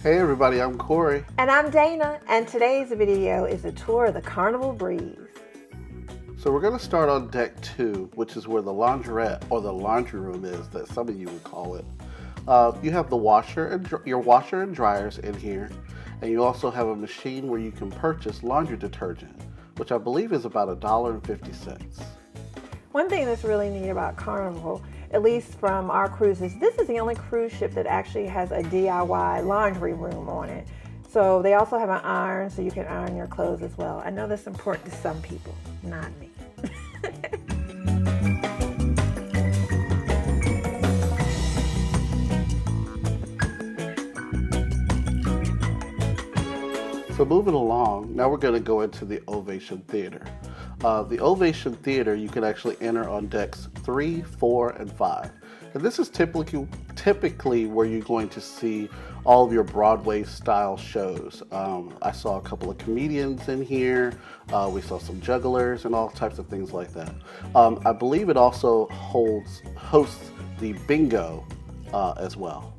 Hey everybody, I'm Corey. And I'm Dana, and today's video is a tour of the Carnival Breeze. So we're going to start on deck 2, which is where the laundrette, or the laundry room is, that some of you would call it. You have the your washer and dryers in here, and you also have a machine where you can purchase laundry detergent, which I believe is about $1.50. One thing that's really neat about Carnival, at least from our cruises, this is the only cruise ship that actually has a DIY laundry room on it. So they also have an iron, so you can iron your clothes as well. I know that's important to some people, not me. So moving along, now we're going to go into the Ovation Theater. The Ovation Theater you can actually enter on decks 3, 4, and 5. And this is typically where you're going to see all of your Broadway style shows. I saw a couple of comedians in here. We saw some jugglers and all types of things like that. I believe it also hosts the bingo as well.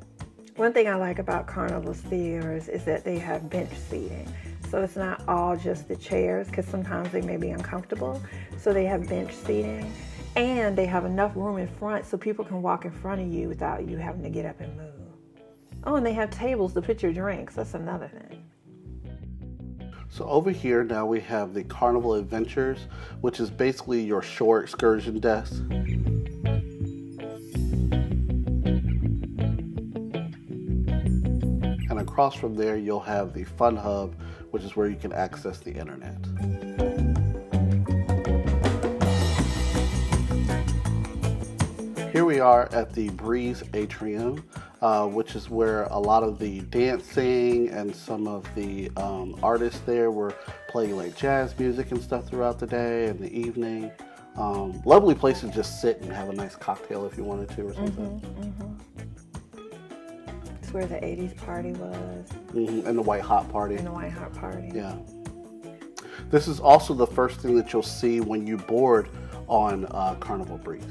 One thing I like about Carnival's theaters is that they have bench seating. So it's not all just the chairs, because sometimes they may be uncomfortable. So they have bench seating, and they have enough room in front so people can walk in front of you without you having to get up and move. Oh, and they have tables to put your drinks. That's another thing. So over here now we have the Carnival Adventures, which is basically your shore excursion desk. And across from there you'll have the Fun Hub, which is where you can access the internet. Here we are at the Breeze Atrium, which is where a lot of the dancing and some of the artists there were playing like jazz music and stuff throughout the day and the evening. Lovely place to just sit and have a nice cocktail if you wanted to or something. It's where the 80s party was. And the White Hot Party. And the White Hot Party. Yeah. This is also the first thing that you'll see when you board on Carnival Breeze.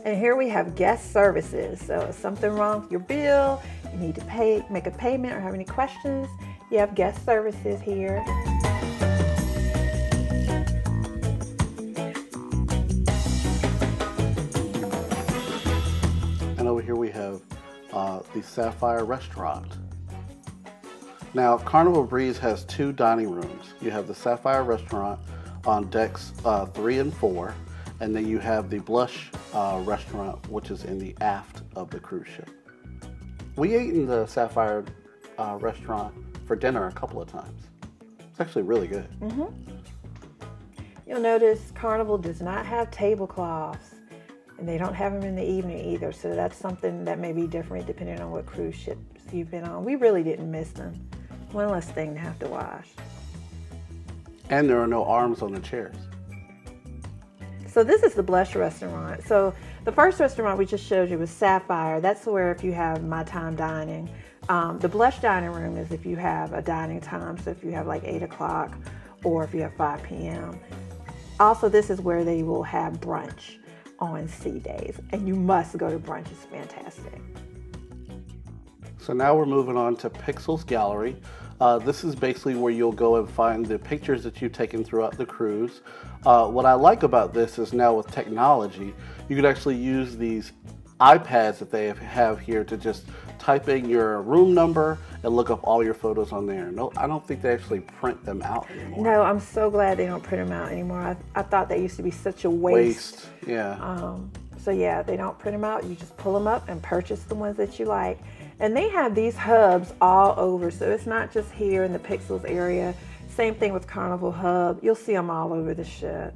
And here we have guest services. So if something wrong with your bill, you need to make a payment or have any questions, you have guest services here. And over here we have the Sapphire restaurant. Now Carnival Breeze has 2 dining rooms. You have the Sapphire restaurant on decks 3 and 4. And then you have the Blush restaurant, which is in the aft of the cruise ship. We ate in the Sapphire restaurant for dinner a couple of times. It's actually really good. You'll notice Carnival does not have tablecloths, and they don't have them in the evening either. So that's something that may be different depending on what cruise ships you've been on. We really didn't miss them. One less thing to have to wash. And there are no arms on the chairs. So this is the Blush restaurant. So the first restaurant we just showed you was Sapphire. That's where if you have my time dining. The Blush dining room is if you have a dining time. So if you have like 8 o'clock or if you have 5 p.m. Also, this is where they will have brunch on sea days. And you must go to brunch. It's fantastic. So now we're moving on to Pixels Gallery. This is basically where you'll go and find the pictures that you've taken throughout the cruise. What I like about this is now with technology, you can actually use these iPads that they have here to just type in your room number and look up all your photos on there. No, I don't think they actually print them out anymore. No, I'm so glad they don't print them out anymore. I thought they used to be such a waste. Yeah. So yeah, they don't print them out. You just pull them up and purchase the ones that you like. And they have these hubs all over, so it's not just here in the Pixels area. Same thing with Carnival Hub. You'll see them all over the ship.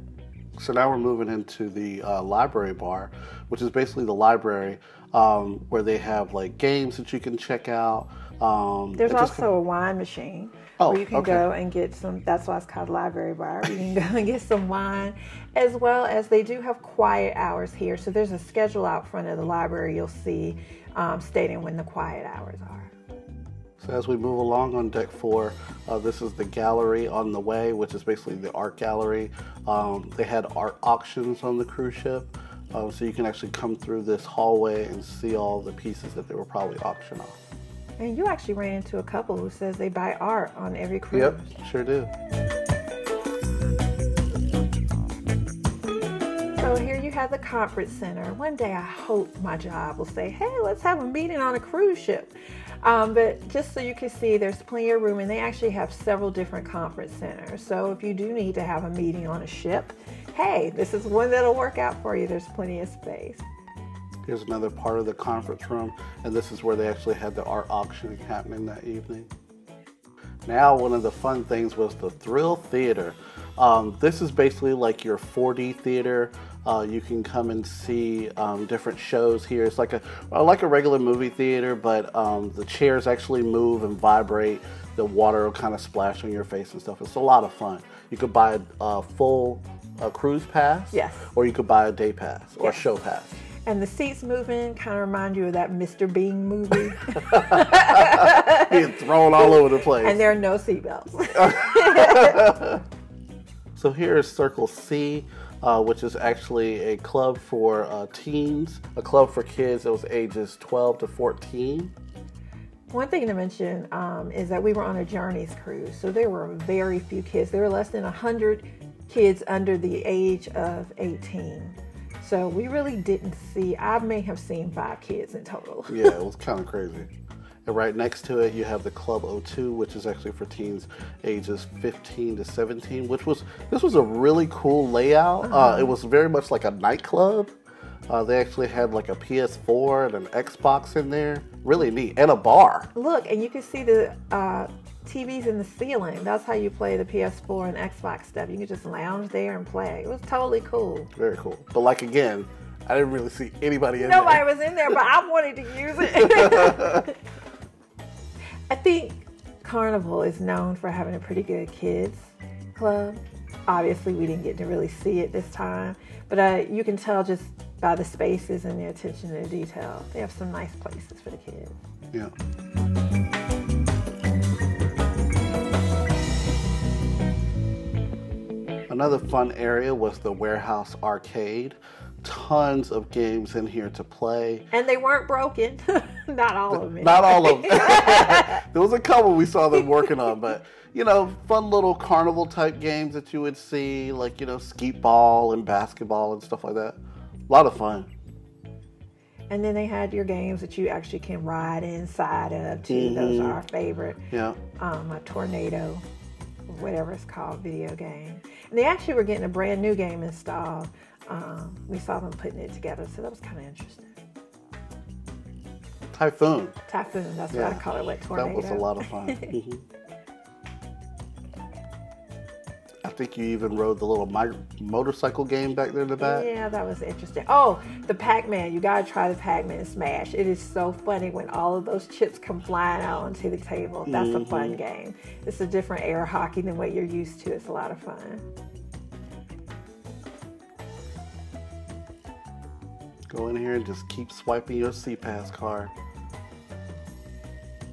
So now we're moving into the Libary Bar, which is basically the library where they have like games that you can check out. There's also a wine machine where you can go and get some, that's why it's called Libary Bar. You can go and get some wine, as well as they do have quiet hours here. So there's a schedule out front of the library you'll see stating when the quiet hours are. So as we move along on deck 4, this is the gallery on the way, which is basically the art gallery. They had art auctions on the cruise ship, so you can actually come through this hallway and see all the pieces that they were probably auctioned off. And you actually ran into a couple who says they buy art on every cruise. Yep, sure do. So here you have the conference center. One day I hope my job will say, hey, let's have a meeting on a cruise ship. But just so you can see, there's plenty of room, and they actually have several different conference centers. So if you do need to have a meeting on a ship, hey, this is one that'll work out for you. There's plenty of space. Here's another part of the conference room, and this is where they actually had the art auctioning happening that evening. Now, one of the fun things was the Thrill Theater. This is basically like your 4D theater. You can come and see different shows here. It's like a regular movie theater, but the chairs actually move and vibrate. The water will kind of splash on your face and stuff. It's a lot of fun. You could buy a full cruise pass, yes, or you could buy a day pass or yes, a show pass. And the seats moving kind of remind you of that Mr. Bean movie. Being thrown all over the place. And there are no seatbelts. So here is Circle C, which is actually a club for teens, a club for kids that was ages 12 to 14. One thing to mention is that we were on a Journeys cruise, so there were very few kids. There were less than 100 kids under the age of 18. So we really didn't see, I may have seen 5 kids in total. Yeah, it was kind of crazy. And right next to it, you have the Club O2, which is actually for teens ages 15 to 17, this was a really cool layout. It was very much like a nightclub. They actually had like a PS4 and an Xbox in there. Really neat. And a bar. Look, and you can see the TVs in the ceiling. That's how you play the PS4 and Xbox stuff. You can just lounge there and play. It was totally cool. Very cool. But like again, I didn't really see anybody in there. Nobody was in there, but I wanted to use it. I think Carnival is known for having a pretty good kids club. Obviously, we didn't get to really see it this time, but you can tell just by the spaces and the attention to detail. They have some nice places for the kids. Yeah. Another fun area was the warehouse arcade. Tons of games in here to play. And they weren't broken. Not all of them. Not all of them. There was a couple we saw them working on, but you know, fun little carnival type games that you would see, like, you know, skeet ball and basketball and stuff like that. A lot of fun. And then they had your games that you actually can ride inside of too. Mm-hmm. Those are our favorite. Yeah. A tornado, whatever it's called, video game. And they actually were getting a brand new game installed. We saw them putting it together, so that was kind of interesting. Typhoon. Typhoon, that's what I call it, like tornado. That was a lot of fun. Mm-hmm. I think you even rode the little motorcycle game back there in the back. Yeah, that was interesting. Oh, the Pac-Man. You got to try the Pac-Man Smash. It is so funny when all of those chips come flying out onto the table. That's a fun game. It's a different air hockey than what you're used to. It's a lot of fun. Go in here and just keep swiping your SeaPass card.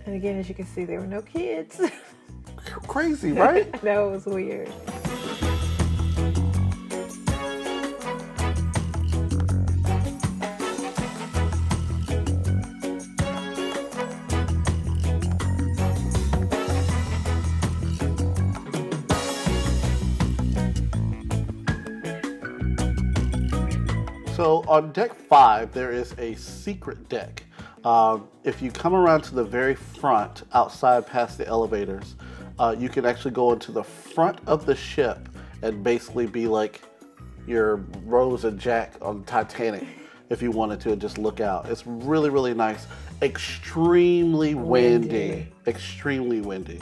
And again, as you can see, there were no kids. Crazy, right? I know, it was weird. So on deck 5, there is a secret deck. If you come around to the very front, outside past the elevators, you can actually go into the front of the ship and basically be like your Rose and Jack on Titanic if you wanted to, and just look out. It's really, really nice. Extremely windy. Extremely windy.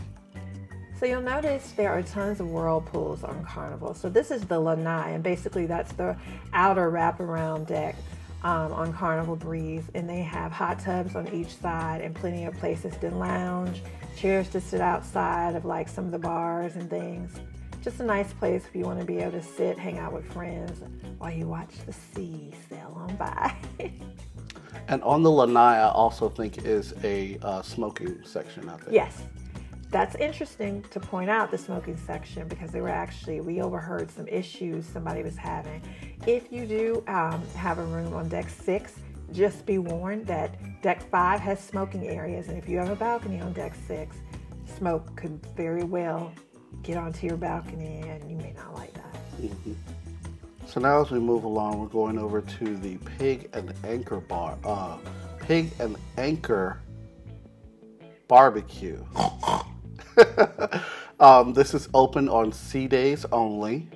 So you'll notice there are tons of whirlpools on Carnival. So this is the Lanai, and basically that's the outer wraparound deck on Carnival Breeze. And they have hot tubs on each side and plenty of places to lounge, chairs to sit outside of like some of the bars and things. Just a nice place if you want to be able to sit, hang out with friends while you watch the sea sail on by. And on the Lanai, I also think is a smoking section out there. Yes. That's interesting to point out, the smoking section, because we overheard some issues somebody was having. If you do have a room on deck 6, just be warned that deck 5 has smoking areas, and if you have a balcony on deck 6, smoke could very well get onto your balcony, and you may not like that. Mm-hmm. So now as we move along, we're going over to the Pig and Anchor Barbecue. This is open on sea days only.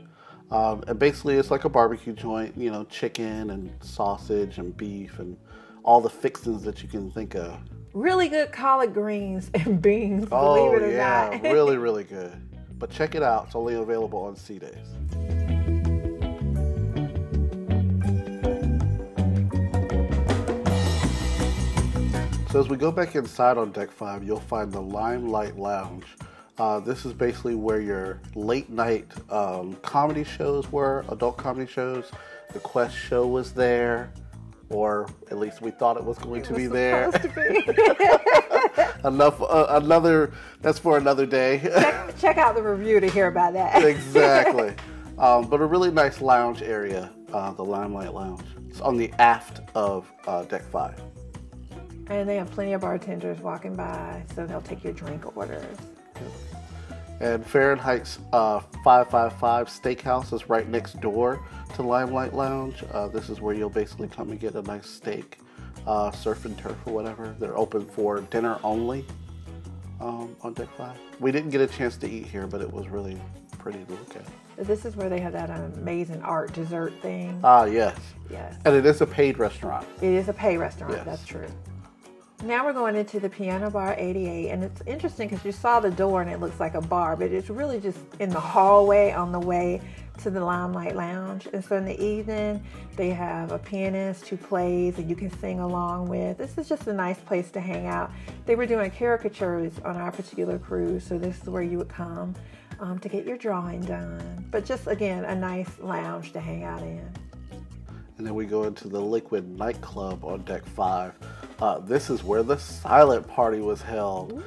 And basically it's like a barbecue joint, you know, chicken and sausage and beef and all the fixings that you can think of. Really good collard greens and beans, believe it or not. Really, really good. But check it out. It's only available on sea days. So as we go back inside on deck 5, you'll find the Limelight Lounge. This is basically where your late night comedy shows were, adult comedy shows. The Quest show was there, or at least we thought it was going to be there. That's for another day. Check out the review to hear about that. Exactly. But a really nice lounge area, the Limelight Lounge. It's on the aft of deck 5. And they have plenty of bartenders walking by, so they'll take your drink orders. And Fahrenheit's 555 Steakhouse is right next door to Limelight Lounge. This is where you'll basically come and get a nice steak, surf and turf or whatever. They're open for dinner only on deck 5. We didn't get a chance to eat here, but it was really pretty to look at. This is where they have that amazing art dessert thing. Yes. Yes. And it is a paid restaurant. It is a paid restaurant, yes. That's true. Now we're going into the Plano Bar 88, and it's interesting because you saw the door and it looks like a bar, but it's really just in the hallway on the way to the Limelight Lounge. And so in the evening, they have a pianist who plays and you can sing along with. This is just a nice place to hang out. They were doing caricatures on our particular cruise, so this is where you would come to get your drawing done. But just, again, a nice lounge to hang out in. And then we go into the Liquid Nightclub on deck 5. This is where the silent party was held.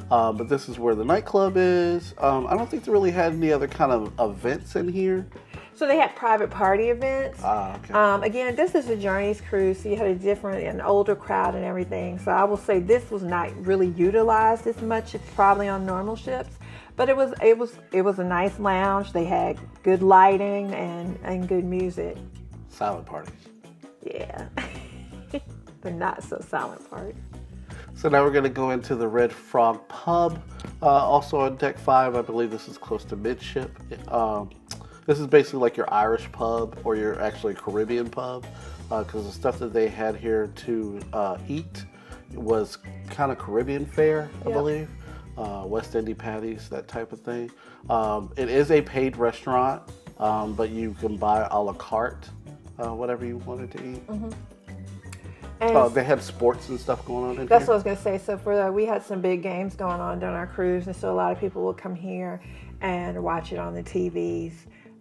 But this is where the nightclub is. I don't think they really had any other kind of events in here. So they had private party events. Okay. Again, this is a Journeys Cruise, so you had a different and older crowd and everything. So I will say this was not really utilized as much as probably on normal ships. But it was a nice lounge. They had good lighting and good music. Silent parties. Yeah. The not so silent part. So now we're going to go into the Red Frog Pub, also on deck 5. I believe this is close to midship. This is basically like your Irish pub or your actually Caribbean pub, because the stuff that they had here to eat was kind of Caribbean fare, I believe. West Indian patties, that type of thing. It is a paid restaurant, but you can buy a la carte, whatever you wanted to eat. Mm-hmm. They had sports and stuff going on in That's here? what I was going to say. So we had some big games going on during our cruise, and so a lot of people will come here and watch it on the TVs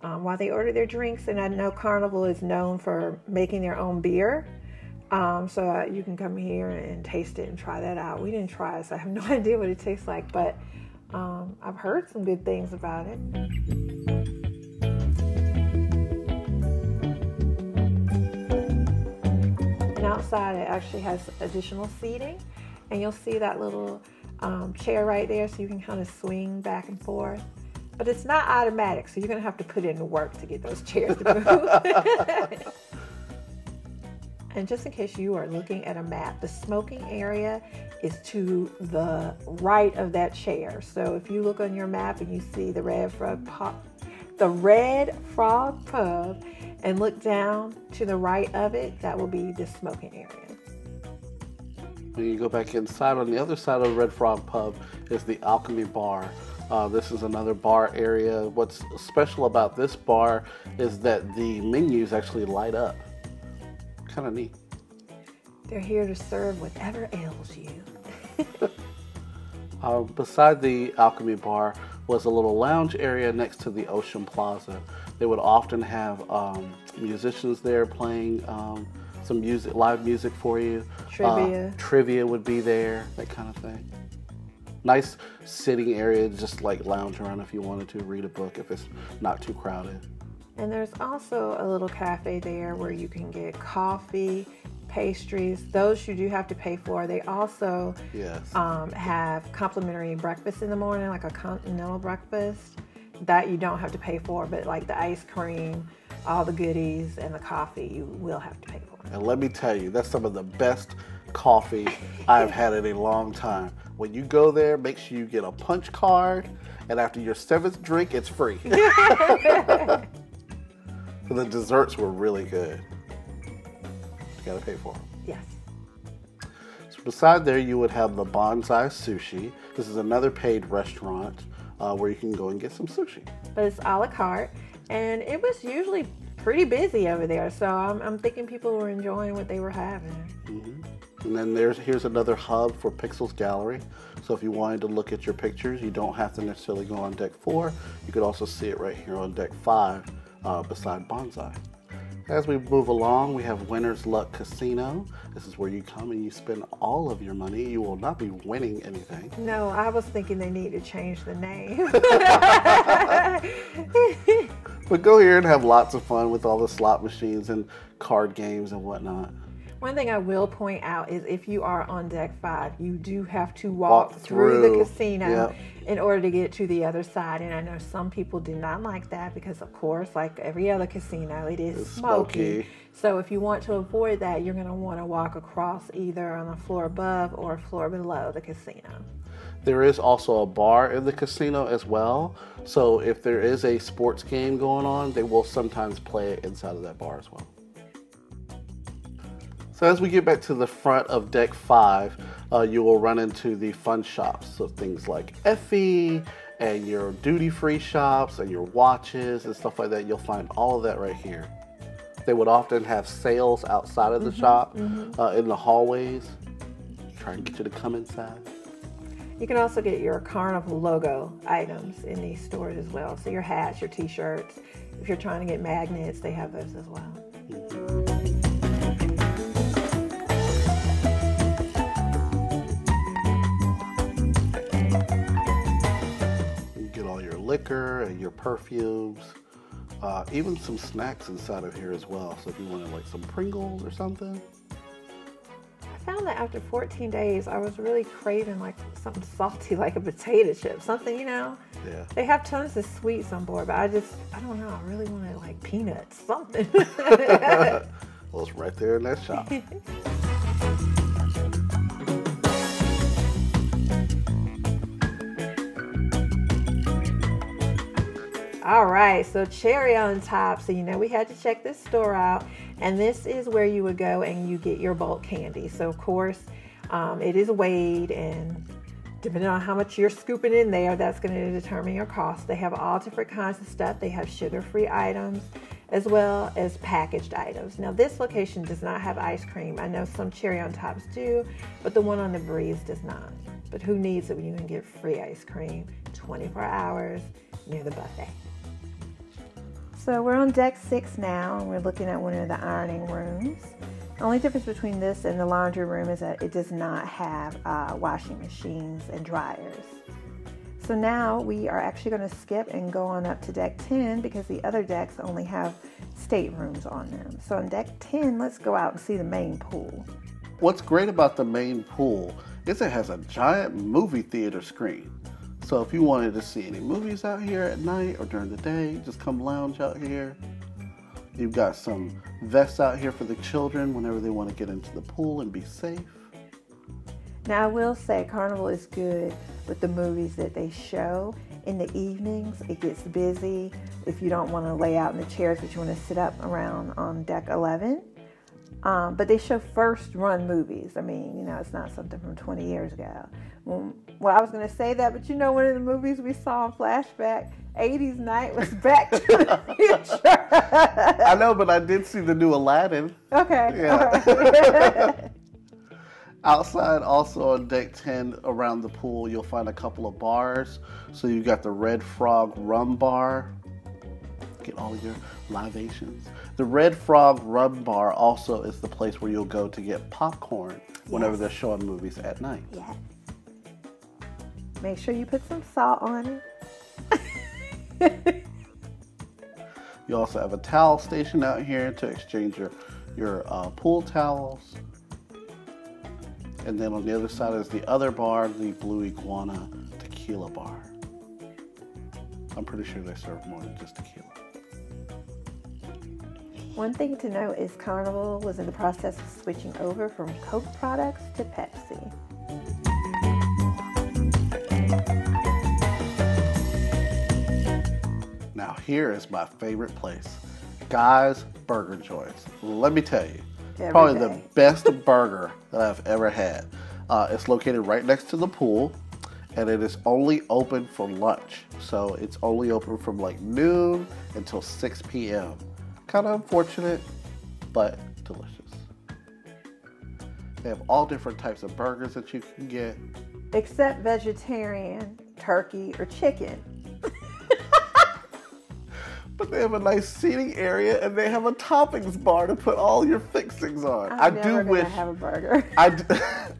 while they order their drinks. And I know Carnival is known for making their own beer. So you can come here and taste it and try that out. We didn't try it, so I have no idea what it tastes like, but I've heard some good things about it. And outside it actually has additional seating, and you'll see that little chair right there, so you can kind of swing back and forth. But it's not automatic, so you're going to have to put in the work to get those chairs to move. And just in case you are looking at a map, the smoking area is to the right of that chair. So if you look on your map and you see the Red Frog Pub, and look down to the right of it, that will be the smoking area. When you go back inside, on the other side of the Red Frog Pub is the Alchemy Bar. This is another bar area. What's special about this bar is that the menus actually light up. Kind of neat. They're here to serve whatever ails you. Beside the Alchemy Bar was a little lounge area next to the Ocean Plaza. They would often have musicians there playing some music, live music for you. Trivia. Trivia would be there, that kind of thing. Nice sitting area, just like lounge around if you wanted to read a book if it's not too crowded. And there's also a little cafe there where you can get coffee, pastries. Those you do have to pay for. They also have complimentary breakfast in the morning, like a continental breakfast that you don't have to pay for, but like the ice cream, all the goodies, and the coffee you will have to pay for. And let me tell you, that's some of the best coffee I've had in a long time. When you go there, make sure you get a punch card, and after your 7th drink, it's free. The desserts were really good. You gotta pay for them. Yes. So beside there, you would have the Bonzai Sushi. This is another paid restaurant where you can go and get some sushi. But it's a la carte, and it was usually pretty busy over there, so I'm thinking people were enjoying what they were having. And then here's another hub for Pixels Gallery. So if you wanted to look at your pictures, you don't have to necessarily go on deck 4. You could also see it right here on deck 5 beside Bonzai. As we move along, we have Winner's Luck Casino. This is where you come and you spend all of your money. You will not be winning anything. No, I was thinking they need to change the name. But go here and have lots of fun with all the slot machines and card games and whatnot. One thing I will point out is if you are on deck 5, you do have to walk through the casino in order to get to the other side. And I know some people do not like that because, of course, like every other casino, it is smoky. So if you want to avoid that, you're going to want to walk across either on the floor above or floor below the casino. There is also a bar in the casino as well. So if there is a sports game going on, they will sometimes play it inside of that bar as well. So as we get back to the front of deck 5, you will run into the fun shops. So things like Effie and your duty-free shops and your watches and stuff like that. You'll find all of that right here. They would often have sales outside of the shop in the hallways. Try and get you to come inside. You can also get your Carnival logo items in these stores as well. So your hats, your t-shirts. If you're trying to get magnets, they have those as well. Liquor and your perfumes, even some snacks inside of here as well. So if you wanted like some Pringles or something. I found that after 14 days, I was really craving like something salty, like a potato chip, something, you know. Yeah. They have tons of sweets on board, but I don't know. I really wanted like peanuts, something. Well, it's right there in that shop. All right, so cherry on top. So, you know, we had to check this store out, and this is where you would go and you get your bulk candy. So, of course, it is weighed, and depending on how much you're scooping in there, that's going to determine your cost. They have all different kinds of stuff. They have sugar-free items as well as packaged items. Now, this location does not have ice cream. I know some cherry on tops do, but the one on the Breeze does not. But who needs it when you can get free ice cream 24 hours near the buffet? So we're on deck 6 now, and we're looking at one of the ironing rooms. The only difference between this and the laundry room is that it does not have washing machines and dryers. So now we are actually going to skip and go on up to deck 10 because the other decks only have staterooms on them. So on deck 10, let's go out and see the main pool. What's great about the main pool is it has a giant movie theater screen. So if you wanted to see any movies out here at night or during the day, just come lounge out here. You've got some vests out here for the children whenever they want to get into the pool and be safe. Now I will say Carnival is good with the movies that they show. In the evenings, it gets busy if you don't want to lay out in the chairs, but you want to sit up around on deck 11. But they show first run movies. I mean, you know, it's not something from 20 years ago. Well, I was going to say that, but you know, one of the movies we saw in Flashback, 80s Night, was Back to the Future. I know, but I did see the new Aladdin. Okay. Yeah. Outside, also on deck 10, around the pool, you'll find a couple of bars. So you've got the Redfrog Rum Bar. Get all your libations. The Redfrog Rum Bar also is the place where you'll go to get popcorn whenever they're showing movies at night. Yeah. Make sure you put some salt on it. You also have a towel station out here to exchange your pool towels. And then on the other side is the other bar, the BlueIguana Tequila Bar. I'm pretty sure they serve more than just tequila. One thing to note is Carnival was in the process of switching over from Coke products to Pepsi. Now here is my favorite place, Guy's Burger Joints. Let me tell you, probably the best burger that I've ever had. It's located right next to the pool, and it is only open for lunch. So it's only open from like noon until 6 p.m. Kind of unfortunate, but delicious. They have all different types of burgers that you can get. Except vegetarian, turkey, or chicken. But they have a nice seating area, and they have a toppings bar to put all your fixings on. I do wish have a burger.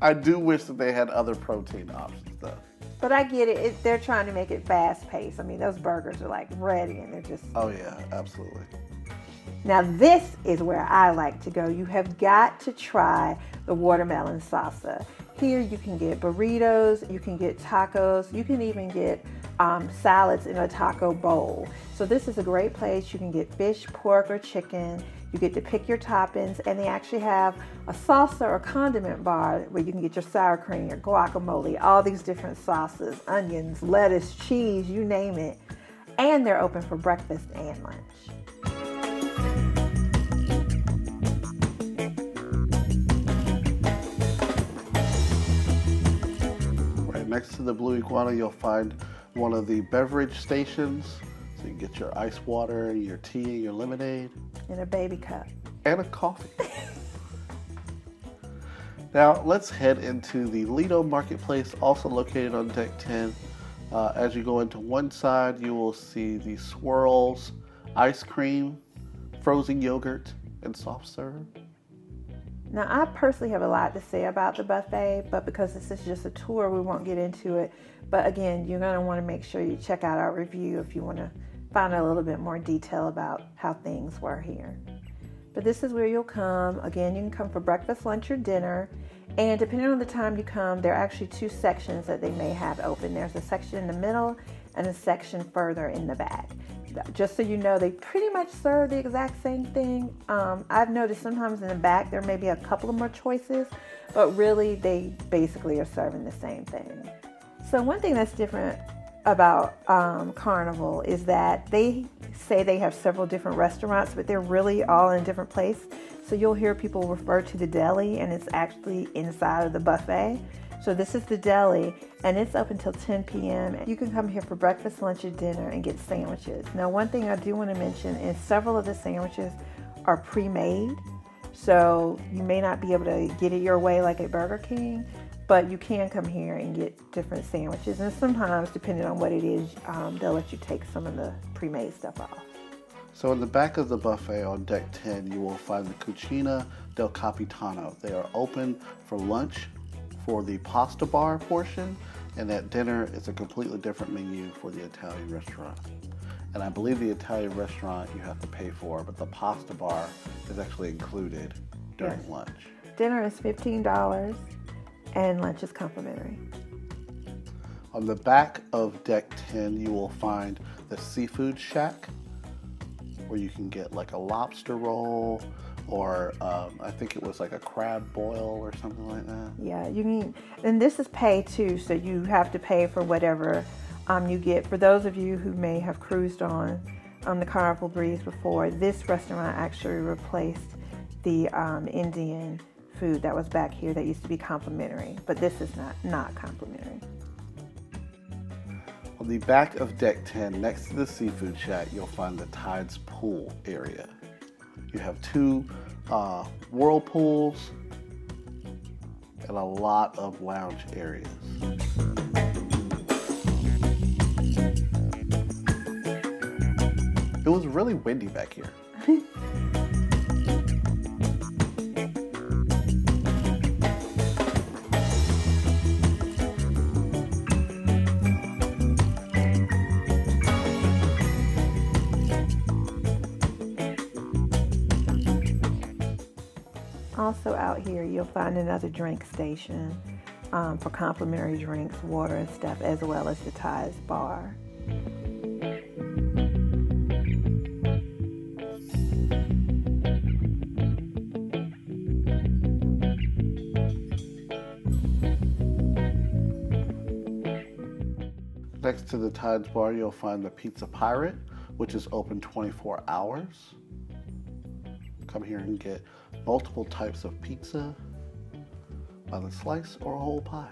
I do wish that they had other protein options though. But I get it. They're trying to make it fast paced. I mean, those burgers are like ready, and they're just. Oh yeah, absolutely. Now this is where I like to go. You have got to try the watermelon salsa. Here you can get burritos, you can get tacos, you can even get salads in a taco bowl. So this is a great place. You can get fish, pork, or chicken. You get to pick your toppings, and they actually have a salsa or condiment bar where you can get your sour cream, your guacamole, all these different sauces, onions, lettuce, cheese, you name it. And they're open for breakfast and lunch. Next to the BlueIguana, you'll find one of the beverage stations. So you can get your ice water, your tea, your lemonade. In a baby cup. And a coffee. Now, let's head into the Lido Marketplace, also located on Deck 10. As you go into one side, you will see the swirls, ice cream, frozen yogurt, and soft serve. Now, I personally have a lot to say about the buffet, but because this is just a tour, we won't get into it. But again, you're going to want to make sure you check out our review if you want to find a little bit more detail about how things were here. But this is where you'll come. Again, you can come for breakfast, lunch, or dinner. And depending on the time you come, there are actually two sections that they may have open. There's a section in the middle and a section further in the back. Just so you know, they pretty much serve the exact same thing. I've noticed sometimes in the back there may be a couple of more choices, but really they basically are serving the same thing. So one thing that's different about Carnival is that they say they have several different restaurants, but they're really all in a different place. So you'll hear people refer to the deli, and it's actually inside of the buffet. So this is the deli, and it's open until 10 p.m. You can come here for breakfast, lunch, or dinner and get sandwiches. Now, one thing I do want to mention is several of the sandwiches are pre-made. So you may not be able to get it your way like at Burger King, but you can come here and get different sandwiches. And sometimes, depending on what it is, they'll let you take some of the pre-made stuff off. So in the back of the buffet on Deck 10, you will find the Cucina del Capitano. They are open for lunch for the pasta bar portion, and at dinner it's a completely different menu for the Italian restaurant. And I believe the Italian restaurant you have to pay for, but the pasta bar is actually included during lunch. Dinner is $15 and lunch is complimentary. On the back of Deck 10, you will find the Seafood Shack, where you can get like a lobster roll, or I think it was like a crab boil or something like that. Yeah, you can, and this is pay too, so you have to pay for whatever you get. For those of you who may have cruised on the Carnival Breeze before, this restaurant actually replaced the Indian food that was back here that used to be complimentary, but this is not complimentary. On the back of Deck 10, next to the Seafood Shack, you'll find the Tides Pool area. You have two whirlpools and a lot of lounge areas. It was really windy back here. Also out here, you'll find another drink station for complimentary drinks, water and stuff, as well as the Thai's bar. Next to the Tides Bar, you'll find the Pizza Pirate, which is open 24 hours. Come here and get multiple types of pizza by the slice or a whole pie.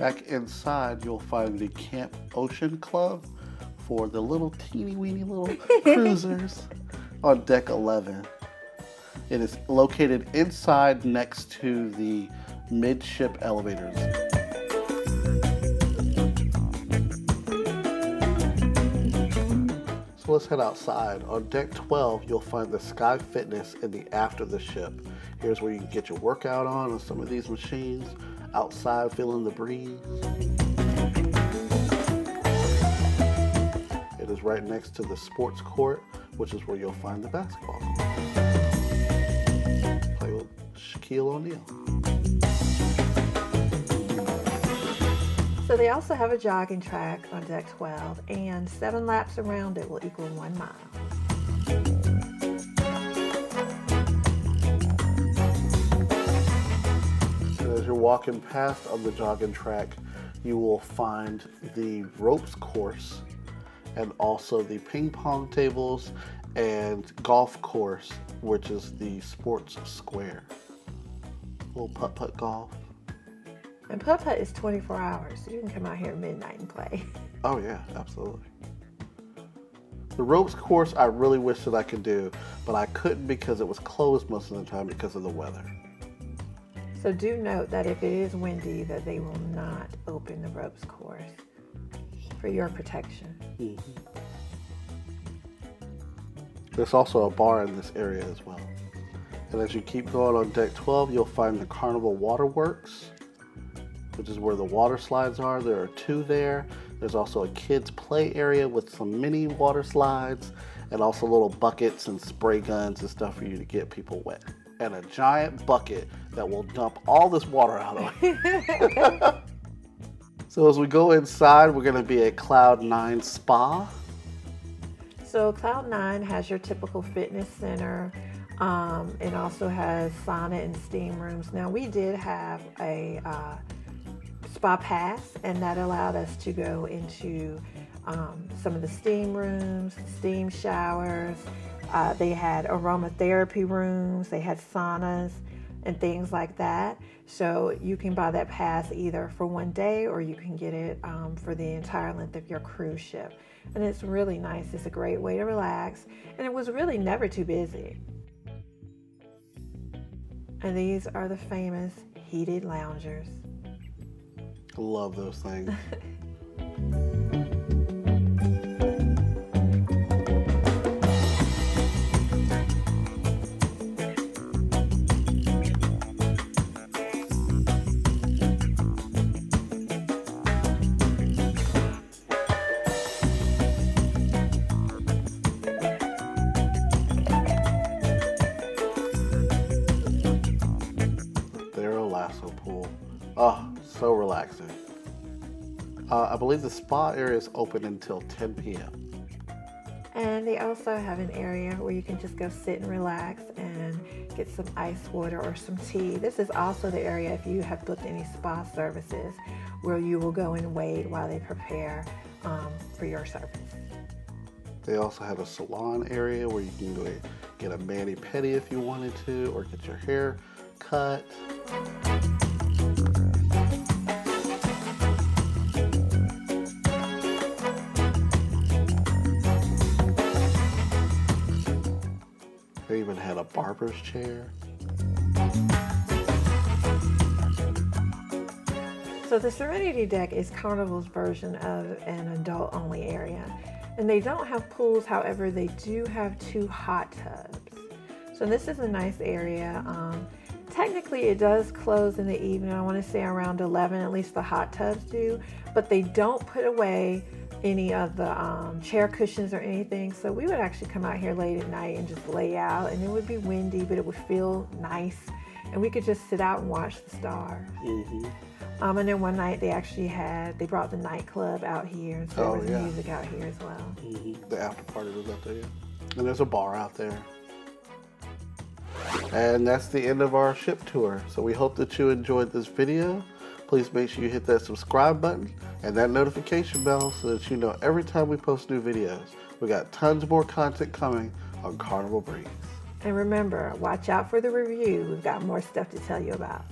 Back inside, you'll find the Camp Ocean Club for the little teeny weeny little cruisers on deck 11. It is located inside next to the midship elevators. So let's head outside. On deck 12, you'll find the Sky Fitness in the aft of the ship. Here's where you can get your workout on some of these machines, outside feeling the breeze. It is right next to the sports court, which is where you'll find the basketball. Play with Shaquille O'Neal. So they also have a jogging track on deck 12, and 7 laps around it will equal 1 mile. And as you're walking past on the jogging track, you will find the ropes course and also the ping pong tables and golf course, which is the sports square. Little putt-putt golf. And putt-putt is 24 hours, so you can come out here at midnight and play. Oh yeah, absolutely. The ropes course I really wish that I could do, but I couldn't because it was closed most of the time because of the weather. So do note that if it is windy, that they will not open the ropes course for your protection. Mm-hmm. There's also a bar in this area as well. And as you keep going on deck 12, you'll find the Carnival WaterWorks, which is where the water slides are. There are 2 there. There's also a kids play area with some mini water slides and also little buckets and spray guns and stuff for you to get people wet. And a giant bucket that will dump all this water out on you. So as we go inside, we're gonna be at Cloud 9 Spa. So Cloud 9 has your typical fitness center. It also has sauna and steam rooms. Now we did have a spa pass, and that allowed us to go into some of the steam rooms, steam showers. They had aromatherapy rooms, they had saunas and things like that. So you can buy that pass either for 1 day or you can get it for the entire length of your cruise ship. And it's really nice. It's a great way to relax, and it was really never too busy. And these are the famous heated loungers. I love those things. Tharalasso pool. Oh, so relaxing. I believe the spa area is open until 10 p.m. And they also have an area where you can just go sit and relax and get some ice water or some tea. This is also the area, if you have booked any spa services, where you will go and wait while they prepare for your service. They also have a salon area where you can go get a mani-pedi if you wanted to, or get your hair cut. They even had a barber's chair. So the Serenity Deck is Carnival's version of an adult-only area. And they don't have pools, however, they do have 2 hot tubs. So this is a nice area. Technically, it does close in the evening. I want to say around 11, at least the hot tubs do. But they don't put away any of the chair cushions or anything. So we would actually come out here late at night and just lay out, and it would be windy, but it would feel nice. And we could just sit out and watch the stars. And then one night they brought the nightclub out here, and so there was music out here as well. The after party was out there, and there's a bar out there. And that's the end of our ship tour. So we hope that you enjoyed this video. Please make sure you hit that subscribe button and that notification bell so that you know every time we post new videos. We got tons more content coming on Carnival Breeze. And remember, watch out for the review. We've got more stuff to tell you about.